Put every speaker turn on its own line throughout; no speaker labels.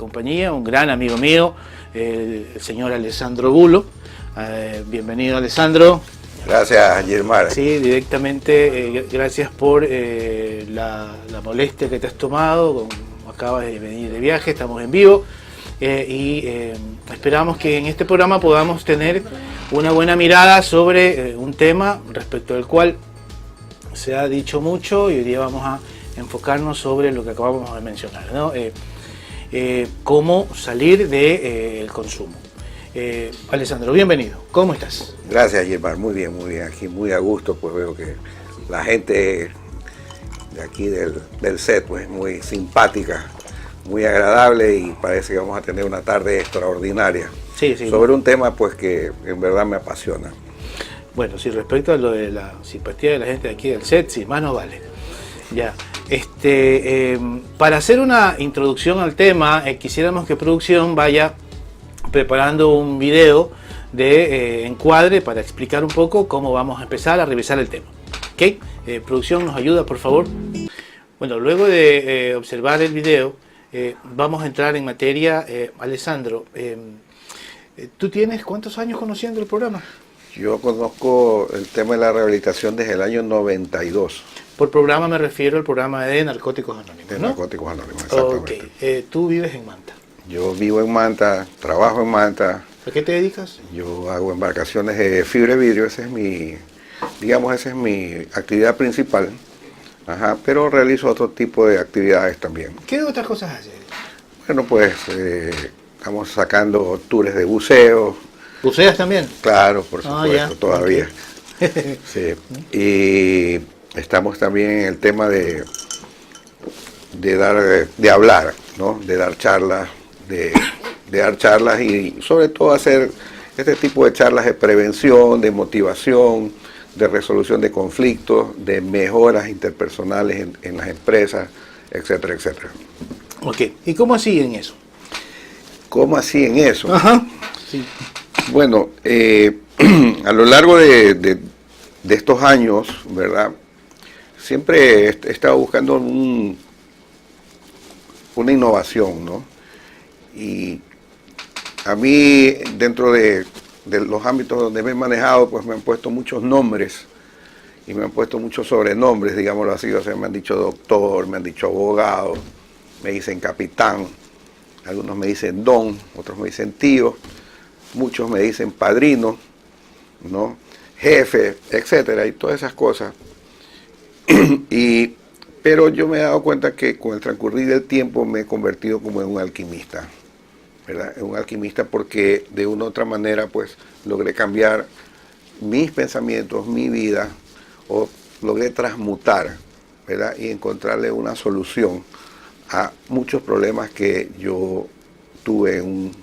compañía, un gran amigo mío, el señor Alessandro Bulo. Bienvenido, Alessandro.
Gracias, Gilmar.
Sí, directamente, gracias por la molestia que te has tomado. Acabas de venir de viaje, estamos en vivo y esperamos que en este programa podamos tener una buena mirada sobre un tema respecto al cual se ha dicho mucho y hoy día vamos a enfocarnos sobre lo que acabamos de mencionar, ¿no? Cómo salir del consumo. Alessandro, bienvenido. ¿Cómo estás?
Gracias, Gilmar. Muy bien, aquí muy a gusto, pues veo que la gente de aquí del set pues muy simpática, muy agradable y parece que vamos a tener una tarde extraordinaria.
Sí, sí.
Sobre un tema pues que en verdad me apasiona.
Bueno, sí, respecto a lo de la simpatía de la gente de aquí del set, sí, más no vale. Ya. Para hacer una introducción al tema, quisiéramos que producción vaya preparando un video de encuadre para explicar un poco cómo vamos a empezar a revisar el tema. ¿Ok? Producción, ¿nos ayuda, por favor? Bueno, luego de observar el video, vamos a entrar en materia. Alessandro, ¿tú tienes cuántos años conociendo el programa?
Yo conozco el tema de la rehabilitación desde el año 92.
Por programa me refiero al programa de Narcóticos Anónimos,
De
¿no?
Narcóticos Anónimos, exactamente.
Ok. Tú vives en Manta.
Yo vivo en Manta, trabajo en Manta.
¿A qué te dedicas?
Yo hago embarcaciones de fibra de vidrio, esa es mi actividad principal. Ajá, pero realizo otro tipo de actividades también.
¿Qué otras cosas haces?
Bueno, pues estamos sacando tours de buceo.
¿Buceas también?
Claro, por supuesto,
ya.
todavía.
Okay.
Sí. Y estamos también en el tema de hablar, ¿no? De dar charlas, de dar charlas y sobre todo hacer este tipo de charlas de prevención, de motivación, de resolución de conflictos, de mejoras interpersonales en las empresas, etcétera, etcétera.
Ok, ¿y cómo así en eso?
¿Cómo así en eso?
Ajá. Sí.
Bueno, a lo largo de estos años, ¿verdad? Siempre he estado buscando una innovación, ¿no? Y a mí, dentro de los ámbitos donde me he manejado, pues me han puesto muchos nombres y me han puesto muchos sobrenombres, digámoslo así. O sea, me han dicho doctor, me han dicho abogado, me dicen capitán, algunos me dicen don, otros me dicen tío, muchos me dicen padrino, ¿no? Jefe, etcétera, y todas esas cosas. Pero yo me he dado cuenta que con el transcurrir del tiempo me he convertido como en un alquimista, ¿verdad? En un alquimista porque de una u otra manera pues logré cambiar mis pensamientos, mi vida, o logré transmutar, ¿verdad? Y encontrarle una solución a muchos problemas que yo tuve en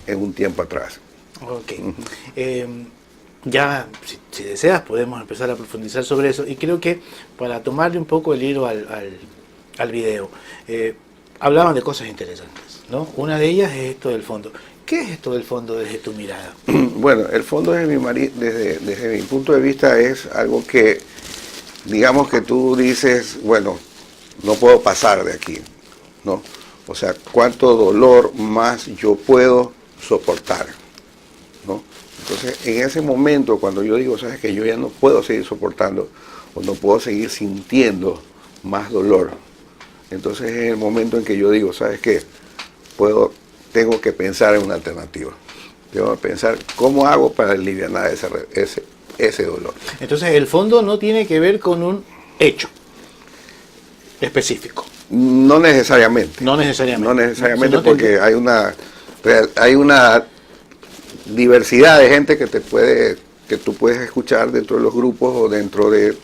un tiempo atrás.
Ok. Ya, si deseas, podemos empezar a profundizar sobre eso. Y creo que para tomarle un poco el hilo al video, hablaban de cosas interesantes, ¿no? Una de ellas es esto del fondo. ¿Qué es esto del fondo desde tu mirada?
Bueno, el fondo desde mi punto de vista es algo que, digamos que tú dices, bueno, no puedo pasar de aquí, ¿no? O sea, ¿cuánto dolor más yo puedo soportar, ¿no? Entonces, en ese momento, cuando yo digo, sabes que yo ya no puedo seguir soportando o no puedo seguir sintiendo más dolor, entonces es el momento en que yo digo, sabes qué, tengo que pensar en una alternativa. Tengo que pensar cómo hago para aliviar ese dolor.
Entonces, el fondo no tiene que ver con un hecho específico.
No necesariamente.
No necesariamente.
No necesariamente,
Si no
porque hay una diversidad de gente que tú puedes escuchar dentro de los grupos o dentro de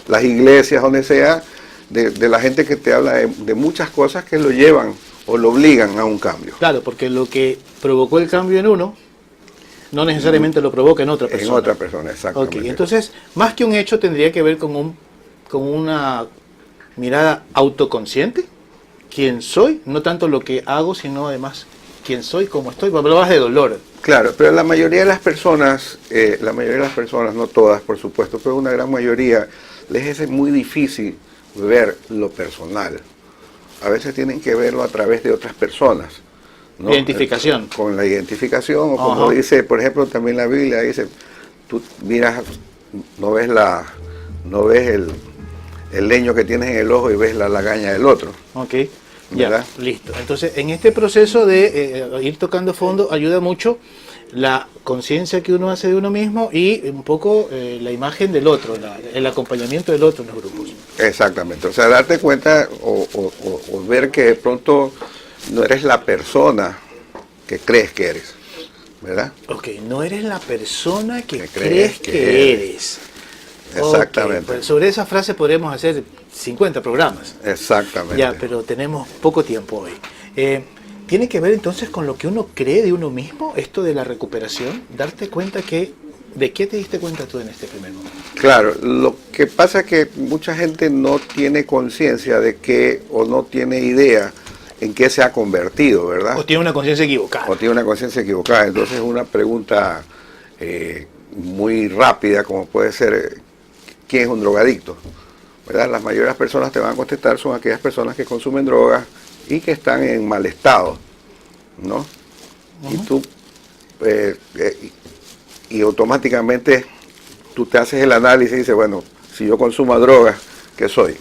las iglesias, donde sea, de la gente que te habla de muchas cosas que lo llevan o lo obligan a un cambio.
Porque porque lo que provocó el cambio en uno, no necesariamente lo provoca en otra persona.
En otra persona, exactamente.
Ok, entonces, más que un hecho, tendría que ver con una mirada autoconsciente. ¿Quién soy? No tanto lo que hago, sino además quién soy, cómo estoy. Hablabas de dolor.
Claro, pero la mayoría de las personas, no todas por supuesto, pero una gran mayoría, les es muy difícil ver lo personal. A veces tienen que verlo a través de otras personas, ¿no?
Identificación.
Con la identificación, o como
Ajá.
dice, por ejemplo, también la Biblia dice, tú miras, no ves el leño que tienes en el ojo y ves la lagaña del otro.
Ok, ya,
¿Verdad?
listo. Entonces, en este proceso de ir tocando fondo, ayuda mucho la conciencia que uno hace de uno mismo y un poco la imagen del otro, el acompañamiento del otro en los grupos.
Exactamente, o sea, darte cuenta o ver que de pronto no eres la persona que crees que eres, ¿verdad?
Ok, no eres la persona que
Que
crees que eres.
Exactamente.
Ok, pues sobre esa frase podremos hacer 50 programas.
Exactamente.
Ya, pero tenemos poco tiempo hoy. ¿Tiene que ver entonces con lo que uno cree de uno mismo, esto de la recuperación? Darte cuenta que... ¿De qué te diste cuenta tú en este primer momento?
Claro, lo que pasa es que mucha gente no tiene conciencia de que, o no tiene idea en qué se ha convertido, ¿verdad?
O tiene una conciencia equivocada.
O tiene una conciencia equivocada. Entonces una pregunta muy rápida, como puede ser, ¿quién es un drogadicto? ¿Verdad? La mayoría de las personas te van a contestar son aquellas personas que consumen drogas y que están en mal estado, ¿no? Y tú, y automáticamente tú te haces el análisis y dices, bueno, si yo consumo drogas, ¿qué soy?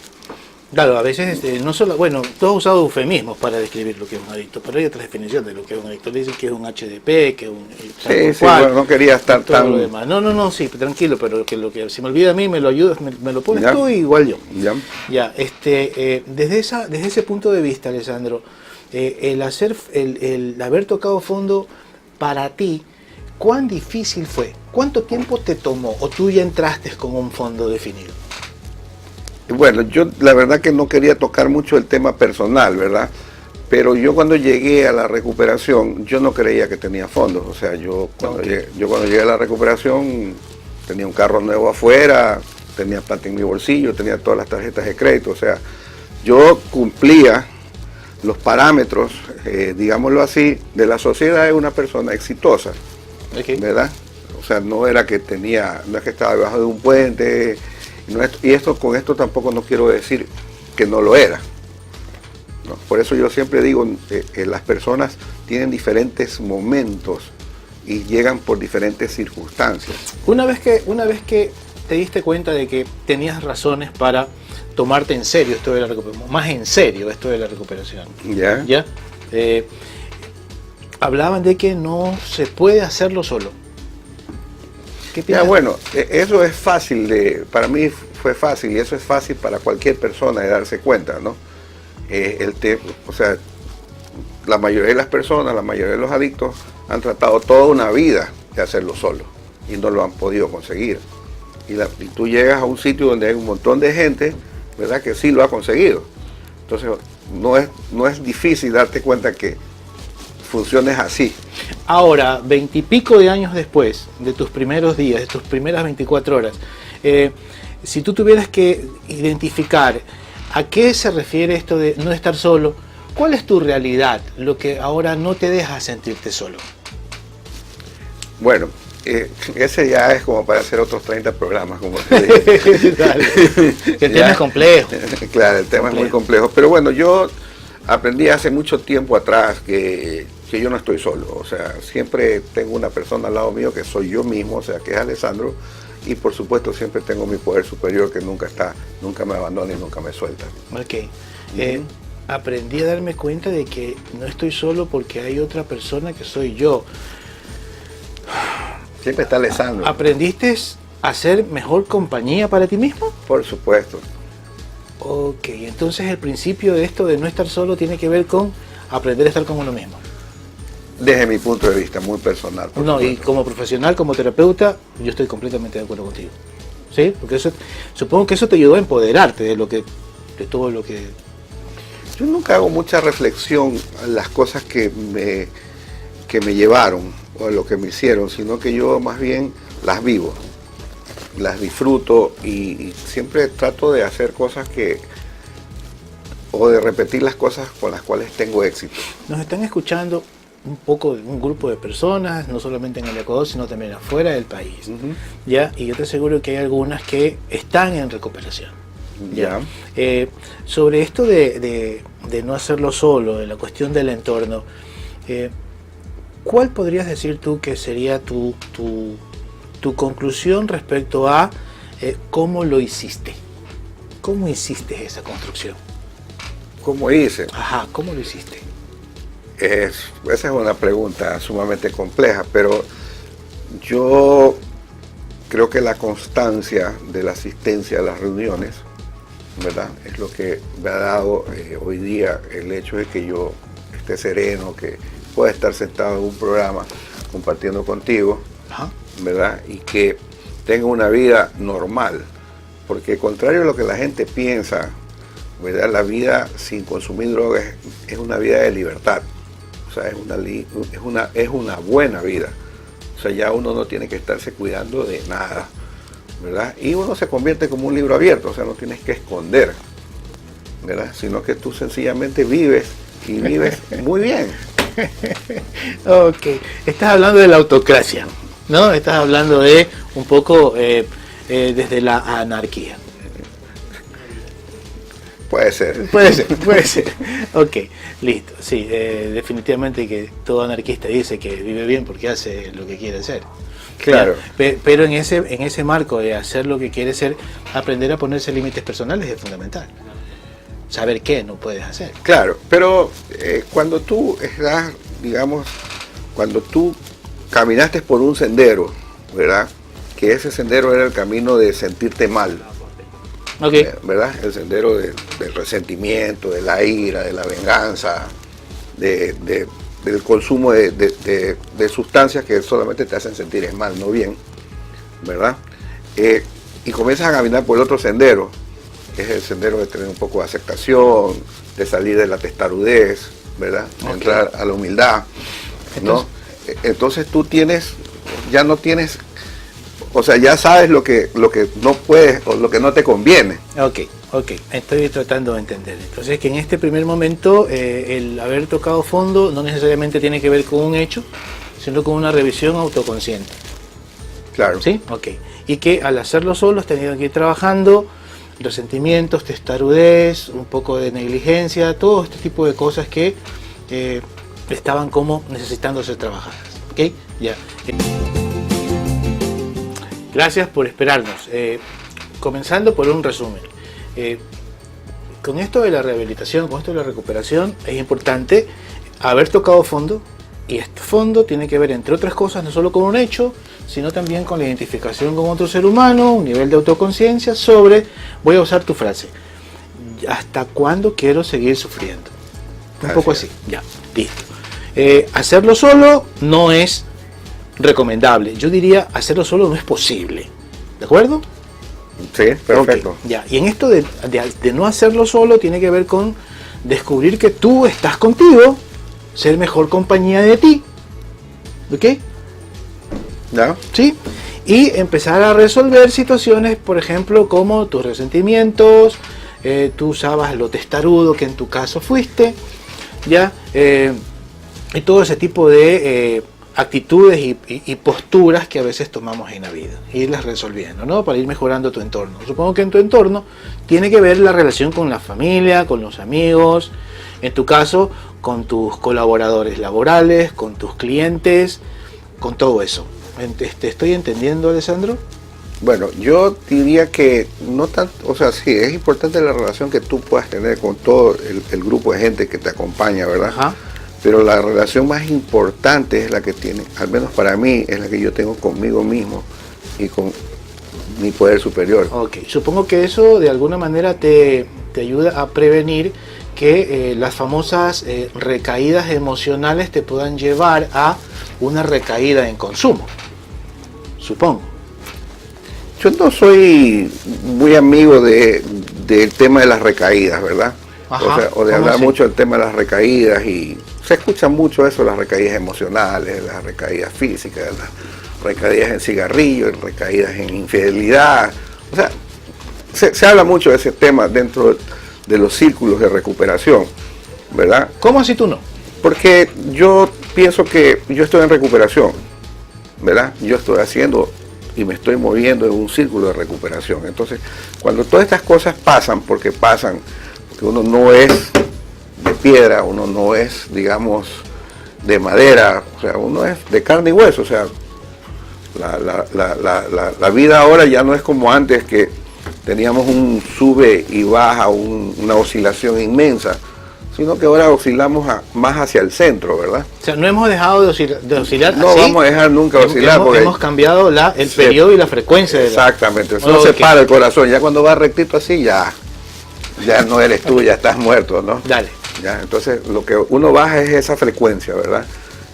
Claro, a veces, no solo, bueno, tú has usado eufemismos para describir lo que es un adicto, pero hay otras definiciones de lo que es un adicto. Le dicen que es un HDP, que es un...
Sí, bueno, no quería estar
todo
tan...
lo demás. No, sí, tranquilo, pero lo que si me olvida a mí, me lo ayudas, me lo pones
Ya.
tú y igual yo.
¿Ya?
Ya, desde ese punto de vista, Alessandro, el haber tocado fondo para ti, ¿cuán difícil fue? ¿Cuánto tiempo te tomó? ¿O tú ya entraste con un fondo definido?
Bueno, yo la verdad que no quería tocar mucho el tema personal, ¿verdad? Pero yo cuando llegué a la recuperación, yo no creía que tenía fondos. O sea, yo cuando llegué a la recuperación, tenía un carro nuevo afuera, tenía plata en mi bolsillo, tenía todas las tarjetas de crédito. O sea, yo cumplía los parámetros, digámoslo así, de la sociedad de una persona exitosa,
Okay.
¿verdad? O sea, no era que no es que estaba debajo de un puente, con esto tampoco no quiero decir que no lo era. ¿No? Por eso yo siempre digo que las personas tienen diferentes momentos y llegan por diferentes circunstancias.
Una vez que te diste cuenta de que tenías razones para tomarte en serio esto de la recuperación, más en serio esto de la recuperación,
¿Ya?
Hablaban de que no se puede hacerlo solo. ¿Qué
Ya,
piensas?
bueno, eso es fácil, para mí fue fácil y eso es fácil para cualquier persona de darse cuenta, ¿no? O sea, la mayoría de las personas, la mayoría de los adictos han tratado toda una vida de hacerlo solo y no lo han podido conseguir. Y tú llegas a un sitio donde hay un montón de gente, ¿verdad?, que sí lo ha conseguido. Entonces, no es difícil darte cuenta que funciones así.
Ahora, 20 y pico de años después de tus primeros días, de tus primeras 24 horas, si tú tuvieras que identificar a qué se refiere esto de no estar solo, ¿cuál es tu realidad? Lo que ahora no te deja sentirte solo.
Bueno, ese ya es como para hacer otros 30 programas, como te dije.
Dale. El tema es complejo.
Claro, el tema es muy complejo. Pero bueno, yo aprendí hace mucho tiempo atrás que yo no estoy solo. O sea, siempre tengo una persona al lado mío que soy yo mismo, o sea, que es Alessandro. Y por supuesto siempre tengo mi poder superior que nunca me abandona y nunca me suelta.
Ok. Aprendí a darme cuenta de que no estoy solo porque hay otra persona que soy yo.
Siempre está Alessandro.
¿Aprendiste a ser mejor compañía para ti mismo?
Por supuesto.
Ok, entonces el principio de esto de no estar solo tiene que ver con aprender a estar con uno mismo.
Desde mi punto de vista, muy personal.
No, y como profesional, como terapeuta, yo estoy completamente de acuerdo contigo. ¿Sí? Porque supongo que eso te ayudó a empoderarte de todo lo que...
Yo nunca hago mucha reflexión en las cosas que me llevaron o lo que me hicieron, sino que yo más bien las vivo, las disfruto y siempre trato de hacer cosas o de repetir las cosas con las cuales tengo éxito.
Nos están escuchando un grupo de personas, no solamente en el Ecuador, sino también afuera del país. ¿Ya? Y yo te aseguro que hay algunas que están en recuperación.
¿Ya?
Sobre esto de no hacerlo solo, de la cuestión del entorno, ¿Cuál podrías decir tú que sería tu conclusión respecto a cómo lo hiciste? ¿Cómo hiciste esa construcción?
¿Cómo hice?
Ajá, ¿cómo lo hiciste?
Esa es una pregunta sumamente compleja, pero yo creo que la constancia de la asistencia a las reuniones, ¿verdad?, es lo que me ha dado hoy día el hecho de que yo esté sereno, que pueda estar sentado en un programa compartiendo contigo,
Ajá.
¿verdad?, y que tenga una vida normal, porque contrario a lo que la gente piensa, ¿verdad?, la vida sin consumir drogas es una vida de libertad, o sea, es una buena vida, o sea, ya uno no tiene que estarse cuidando de nada, ¿verdad?, y uno se convierte como un libro abierto, o sea, no tienes que esconder, ¿verdad?, sino que tú sencillamente vives y vives muy bien.
Ok, estás hablando de la autocracia, ¿no? Estás hablando de un poco desde la anarquía.
Puede ser.
Puede ser, puede ser. Ok, listo. Sí, definitivamente que todo anarquista dice que vive bien porque hace lo que quiere hacer.
Claro.
Pero en ese marco de hacer lo que quiere ser, aprender a ponerse límites personales es fundamental. Saber qué no puedes hacer.
Claro, pero cuando tú estás, digamos, cuando tú caminaste por un sendero, ¿verdad?, que ese sendero era el camino de sentirte mal,
Okay.
¿verdad?, el sendero del resentimiento, de la ira, de la venganza, del consumo de sustancias que solamente te hacen sentir mal, no bien, ¿verdad?, y comienzas a caminar por el otro sendero, que es el sendero de tener un poco de aceptación, de salir de la testarudez, ¿verdad?, de entrar a la humildad, ¿no? Entonces tú ya no tienes, o sea, ya sabes lo que no puedes o lo que no te conviene.
Ok, estoy tratando de entender. Entonces que en este primer momento el haber tocado fondo no necesariamente tiene que ver con un hecho, sino con una revisión autoconsciente.
Claro.
¿Sí? Ok. Y que al hacerlo solo has tenido que ir trabajando resentimientos, testarudez, un poco de negligencia, todo este tipo de cosas que estaban como necesitando ser trabajadas. ¿Ok? Ya. Gracias por esperarnos. Comenzando por un resumen. Con esto de la rehabilitación, con esto de la recuperación, es importante haber tocado fondo, y este fondo tiene que ver, entre otras cosas, no solo con un hecho, sino también con la identificación con otro ser humano, un nivel de autoconciencia sobre, voy a usar tu frase, ¿hasta cuándo quiero seguir sufriendo? Un poco así, ya, listo. Hacerlo solo no es recomendable, yo diría hacerlo solo no es posible, ¿de acuerdo?
Sí, perfecto.
Okay, ya. Y en esto de no hacerlo solo tiene que ver con descubrir que tú estás contigo, ser mejor compañía de ti, ¿ok?
¿Ya?
¿Sí? Y empezar a resolver situaciones, por ejemplo, como tus resentimientos, tú usabas lo testarudo que en tu caso fuiste, ¿ya? Y todo ese tipo de actitudes y posturas que a veces tomamos en la vida, irlas resolviendo, ¿no? Para ir mejorando tu entorno. Supongo que en tu entorno tiene que ver la relación con la familia, con los amigos, en tu caso, con tus colaboradores laborales, con tus clientes, con todo eso. ¿Te estoy entendiendo, Alessandro?
Bueno, yo diría que no tanto, o sea, sí, es importante la relación que tú puedas tener con todo el grupo de gente que te acompaña, ¿verdad? Ajá. Pero la relación más importante es la que tiene, al menos para mí, es la que yo tengo conmigo mismo y con mi poder superior.
Ok, supongo que eso de alguna manera te ayuda a prevenir que las famosas recaídas emocionales te puedan llevar a una recaída en consumo, supongo.
Yo no soy muy amigo del tema de las recaídas, ¿verdad? Ajá, o de hablar mucho del tema de las recaídas, y se escucha mucho eso, las recaídas emocionales, las recaídas físicas, las recaídas en cigarrillo, recaídas en infidelidad. O sea, se habla mucho de ese tema dentro de los círculos de recuperación, ¿verdad?
¿Cómo así tú no?
Porque yo pienso que yo estoy en recuperación, ¿verdad? Yo estoy haciendo y me estoy moviendo en un círculo de recuperación. Entonces, cuando todas estas cosas pasan, porque uno no es de piedra, uno no es, digamos, de madera, o sea, uno es de carne y hueso, o sea, la vida ahora ya no es como antes que teníamos un sube y baja, una oscilación inmensa, sino que ahora oscilamos más hacia el centro, ¿verdad?
O sea, no hemos dejado de oscilar
No
así.
vamos a dejar nunca oscilar.
Hemos cambiado el periodo y la frecuencia.
Exactamente, eso no se para el corazón, ya cuando va rectito así, ya no eres tú, ya estás muerto, ¿no?
Dale.
Ya, entonces lo que uno baja es esa frecuencia, ¿verdad?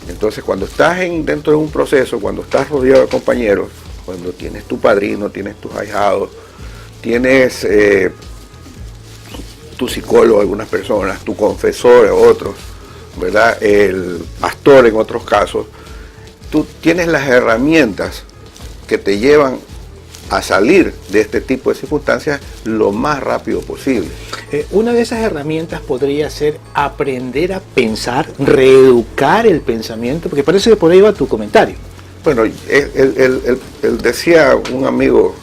Entonces cuando estás dentro de un proceso, cuando estás rodeado de compañeros, cuando tienes tu padrino, tienes tus ahijados, tienes tu psicólogo, algunas personas, tu confesor, otros, ¿verdad? El pastor en otros casos, tú tienes las herramientas que te llevan a salir de este tipo de circunstancias lo más rápido posible.
Una de esas herramientas podría ser aprender a pensar, reeducar el pensamiento, porque parece que por ahí va tu comentario.
Bueno, él decía un amigo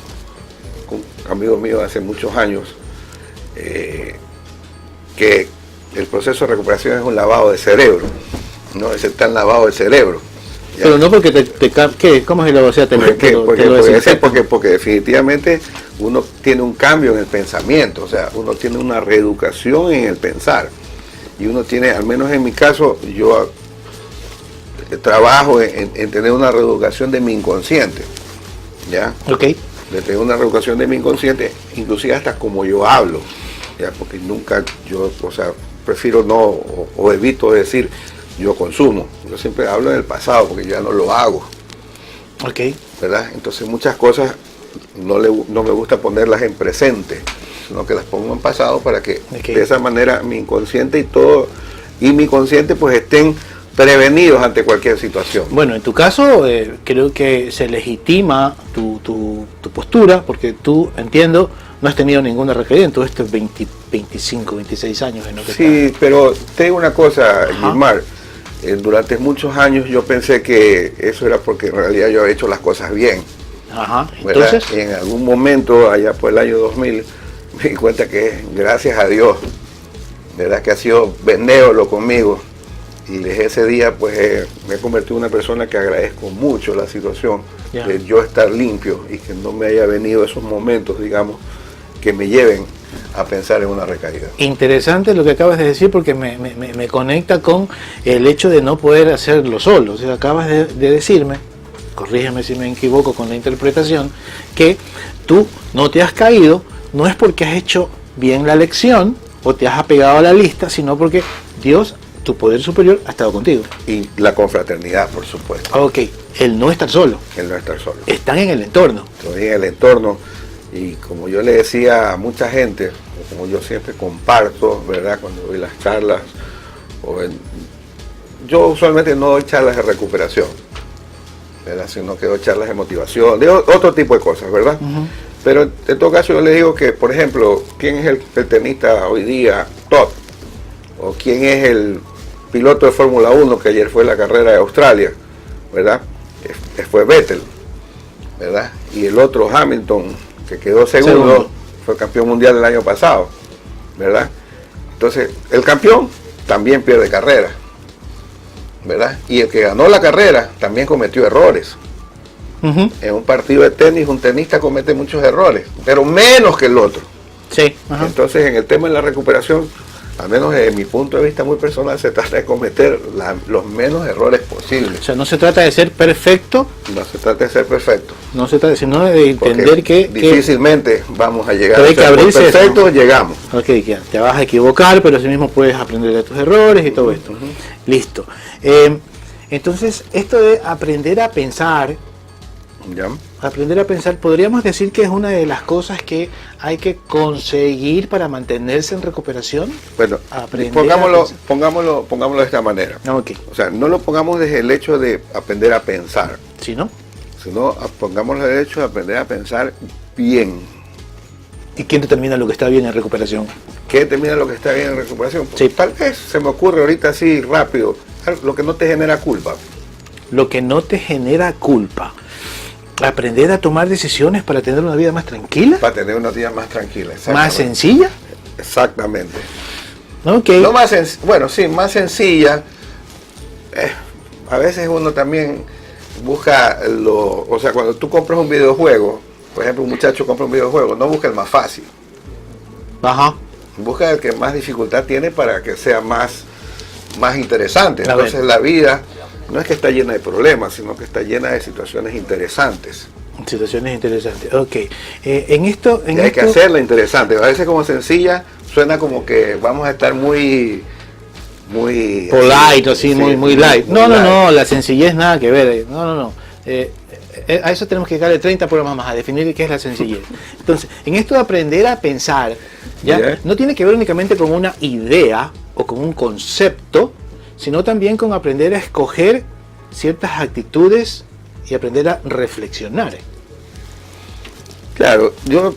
mío hace muchos años, que el proceso de recuperación es un lavado de cerebro, ¿no? Es tan lavado de cerebro. ¿Ya?
Pero no porque ¿qué? ¿Cómo es el lavado? O sea,
porque definitivamente uno tiene un cambio en el pensamiento, o sea, uno tiene una reeducación en el pensar. Y uno tiene, al menos en mi caso, yo trabajo en tener una reeducación de mi inconsciente, ¿ya?
Ok.
De tener una reeducación de mi inconsciente, inclusive hasta como yo hablo, ¿ya? Porque nunca yo, o sea, prefiero no, o evito decir yo consumo. Yo siempre hablo en el pasado porque ya no lo hago.
Ok.
¿Verdad? Entonces muchas cosas no me gusta ponerlas en presente, sino que las pongo en pasado para que de esa manera mi inconsciente y mi consciente pues estén prevenidos ante cualquier situación.
Bueno, en tu caso creo que se legitima tu postura, porque tú, entiendo, no has tenido ninguna recaída en todo estos 25, 26 años en lo que
sí, pero te digo una cosa, Gilmar, durante muchos años yo pensé que eso era porque en realidad yo había hecho las cosas bien.
Ajá, entonces.
Y en algún momento, allá por el año 2000, me di cuenta que gracias a Dios, verdad que ha sido benévolo conmigo. Y desde ese día pues me he convertido en una persona que agradezco mucho la situación de yo estar limpio y que no me haya venido esos momentos, digamos, que me lleven a pensar en una recaída.
Interesante lo que acabas de decir, porque me conecta con el hecho de no poder hacerlo solo. O sea, acabas de decirme, corrígeme si me equivoco con la interpretación, que tú no te has caído, no es porque has hecho bien la lección o te has apegado a la lista, sino porque Dios, tu poder superior, ha estado contigo.
Y la confraternidad, por supuesto.
Ok, el no estar solo.
El no estar solo.
Están en el entorno.
Estoy en el entorno, y como yo le decía a mucha gente, o como yo siempre comparto, ¿verdad? Cuando doy las charlas, yo usualmente no doy charlas de recuperación, ¿verdad? Sino que doy charlas de motivación, de otro tipo de cosas, ¿verdad? Uh-huh. Pero en todo caso yo les digo que, por ejemplo, ¿quién es el tenista hoy día top? ¿O quién es el piloto de Fórmula 1 que ayer fue la carrera de Australia, ¿verdad? Que fue Vettel, ¿verdad? Y el otro Hamilton, que quedó segundo, fue campeón mundial el año pasado, ¿verdad? Entonces, el campeón también pierde carrera, ¿verdad? Y el que ganó la carrera también cometió errores. Uh-huh. En un partido de tenis, un tenista comete muchos errores, pero menos que el otro.
Sí. Uh-huh.
Entonces, en el tema de la recuperación, al menos desde mi punto de vista muy personal, se trata de cometer los menos errores posibles.
O sea, no se trata de ser perfecto.
No se trata de ser perfecto.
No se trata, sino de entender que
difícilmente vamos a llegar
a ser
perfectos, ¿no? Llegamos.
Ok, ya, te vas a equivocar, pero así mismo puedes aprender de tus errores y todo esto. Uh-huh. Listo. Entonces, esto de aprender a pensar,
¿ya?
Aprender a pensar, podríamos decir que es una de las cosas que hay que conseguir para mantenerse en recuperación.
Bueno, pongámoslo de esta manera.
Okay.
O sea, no lo pongamos desde el hecho de aprender a pensar.
¿Sí, no?
Sino pongámoslo desde el hecho de aprender a pensar bien.
¿Y quién determina lo que está bien en recuperación?
¿Qué determina lo que está bien en recuperación?
Sí.
Tal vez se me ocurre ahorita así rápido, lo que no te genera culpa.
Lo que no te genera culpa. Aprender a tomar decisiones para tener una vida más tranquila.
Para tener una vida más tranquila.
¿Más sencilla?
Exactamente.
Okay.
No más más sencilla. A veces uno también busca o sea, cuando tú compras un videojuego, por ejemplo, un muchacho compra un videojuego, no busca el más fácil.
Ajá.
Busca el que más dificultad tiene para que sea más interesante.
A ver.
Entonces la vida no es que está llena de problemas, sino que está llena de situaciones interesantes.
Situaciones interesantes. Ok. En esto...
Y hay que hacerla interesante. A veces como sencilla, suena como que vamos a estar muy
polite, así,
sí,
muy light. No,
light.
la sencillez nada que ver. No. A eso tenemos que darle 30 programas más, a definir qué es la sencillez. Entonces, en esto de aprender a pensar, ¿ya?
Yeah.
No tiene que ver únicamente con una idea o con un concepto, sino también con aprender a escoger ciertas actitudes y aprender a reflexionar.
Claro, yo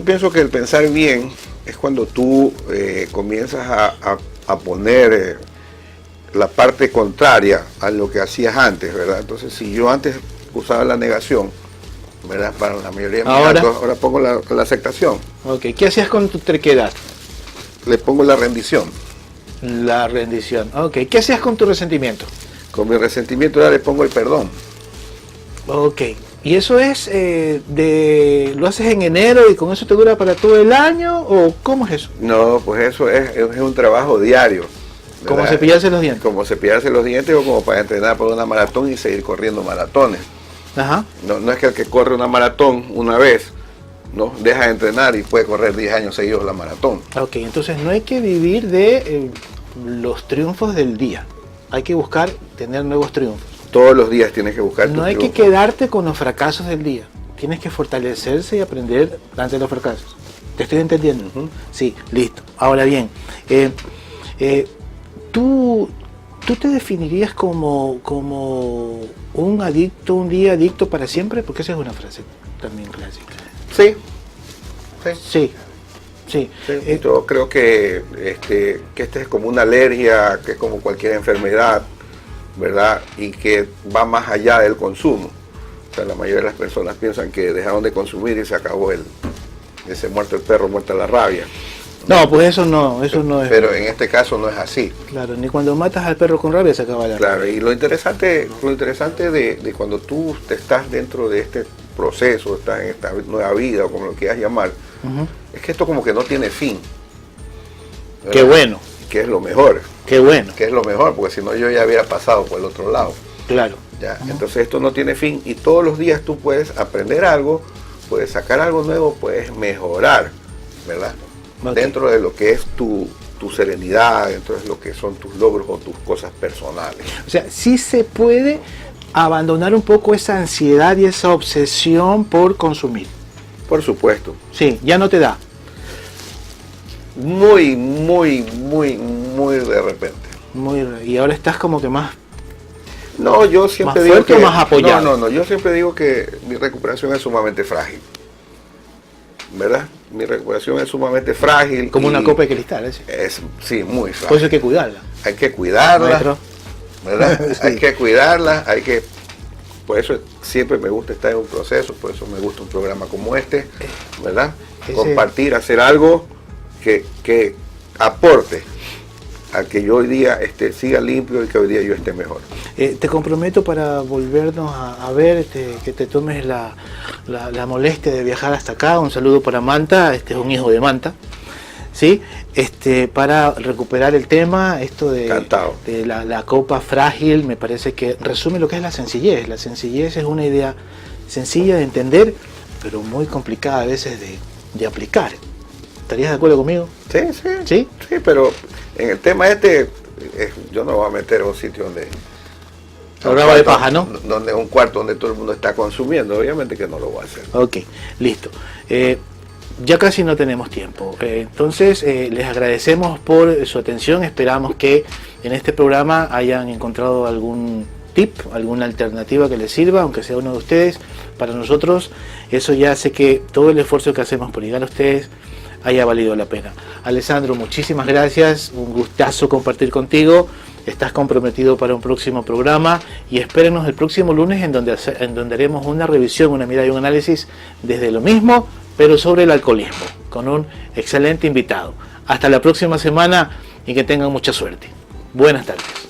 pienso que el pensar bien es cuando tú comienzas a poner la parte contraria a lo que hacías antes, ¿verdad? Entonces, si yo antes usaba la negación, ¿verdad? Para la mayoría de mis actos, ahora pongo la aceptación.
Ok, ¿qué hacías con tu terquedad?
Le pongo la rendición.
La rendición. Ok, ¿qué hacías con tu resentimiento?
Con mi resentimiento ahora le pongo el perdón.
Ok, ¿y eso es lo haces en enero y con eso te dura para todo el año o cómo es eso?
No, pues eso es un trabajo diario. ¿Verdad?
¿Como cepillarse los dientes?
Como cepillarse los dientes o como para entrenar por una maratón y seguir corriendo maratones.
Ajá.
No es que el que corre una maratón una vez, ¿no? Deja de entrenar y puede correr 10 años seguidos la maratón.
Ok, entonces no hay que vivir de los triunfos del día. Hay que buscar tener nuevos triunfos.
Todos los días tienes que buscar
No hay
triunfo.
que quedarte con los fracasos del día. Tienes que fortalecerse y aprender ante los fracasos. ¿Te estoy entendiendo?
Uh-huh.
Sí, listo. Ahora bien, ¿tú te definirías como un adicto, un día adicto para siempre? Porque esa es una frase también clásica.
Sí.
Sí.
Yo creo que esta es como una alergia, que es como cualquier enfermedad, ¿verdad? Y que va más allá del consumo. O sea, la mayoría de las personas piensan que dejaron de consumir y se acabó ese muerto el perro, muerta la rabia.
No, pues eso no es.
Pero en este caso no es así.
Claro, ni cuando matas al perro con rabia se acaba la rabia.
Claro, y lo interesante de cuando tú estás dentro de este proceso, estás en esta nueva vida o como lo quieras llamar,
Uh-huh.
es que esto como que no tiene fin. ¿Verdad?
Qué bueno.
Que es lo mejor.
Qué bueno.
Que es lo mejor, porque si no yo ya hubiera pasado por el otro lado.
Claro.
¿Ya? Entonces esto no tiene fin y todos los días tú puedes aprender algo, puedes sacar algo nuevo, puedes mejorar, ¿verdad?
Okay.
Dentro de lo que es tu serenidad, dentro de lo que son tus logros o tus cosas personales.
O sea, sí se puede abandonar un poco esa ansiedad y esa obsesión por consumir.
Por supuesto.
Sí, ya no te da.
Muy de repente.
Y ahora estás como que más...
No, yo siempre
¿Más
digo
fuerte
que...
o más apoyado?
No, yo siempre digo que mi recuperación es sumamente frágil. ¿Verdad? Mi recuperación es sumamente frágil.
Como una copa de cristal,
sí, muy frágil.
Por eso hay que cuidarla.
Hay que cuidarla,
Maestro.
¿verdad?
Sí.
Hay que cuidarla, por eso siempre me gusta estar en un proceso, por eso me gusta un programa como este, ¿verdad? Compartir, hacer algo que aporte a que yo hoy día siga limpio y que hoy día yo esté mejor.
Te comprometo para volvernos a ver, que te tomes la molestia de viajar hasta acá. Un saludo para Manta, es un hijo de Manta, ¿sí? Para recuperar el tema, esto de la copa frágil, me parece que resume lo que es la sencillez. La sencillez es una idea sencilla de entender, pero muy complicada a veces de aplicar. ¿Estarías de acuerdo conmigo?
Sí, pero en el tema yo no voy a meter a un sitio donde...
Programa de paja, ¿no?
Donde un cuarto donde todo el mundo está consumiendo, obviamente que no lo voy a hacer.
Ok, listo. Ya casi no tenemos tiempo. Entonces, les agradecemos por su atención. Esperamos que en este programa hayan encontrado algún tip, alguna alternativa que les sirva, aunque sea uno de ustedes. Para nosotros, eso ya hace que todo el esfuerzo que hacemos por llegar a ustedes haya valido la pena. Alessandro, muchísimas gracias. Un gustazo compartir contigo. Estás comprometido para un próximo programa y espérenos el próximo lunes en donde haremos una revisión, una mirada y un análisis desde lo mismo, pero sobre el alcoholismo, con un excelente invitado. Hasta la próxima semana y que tengan mucha suerte. Buenas tardes.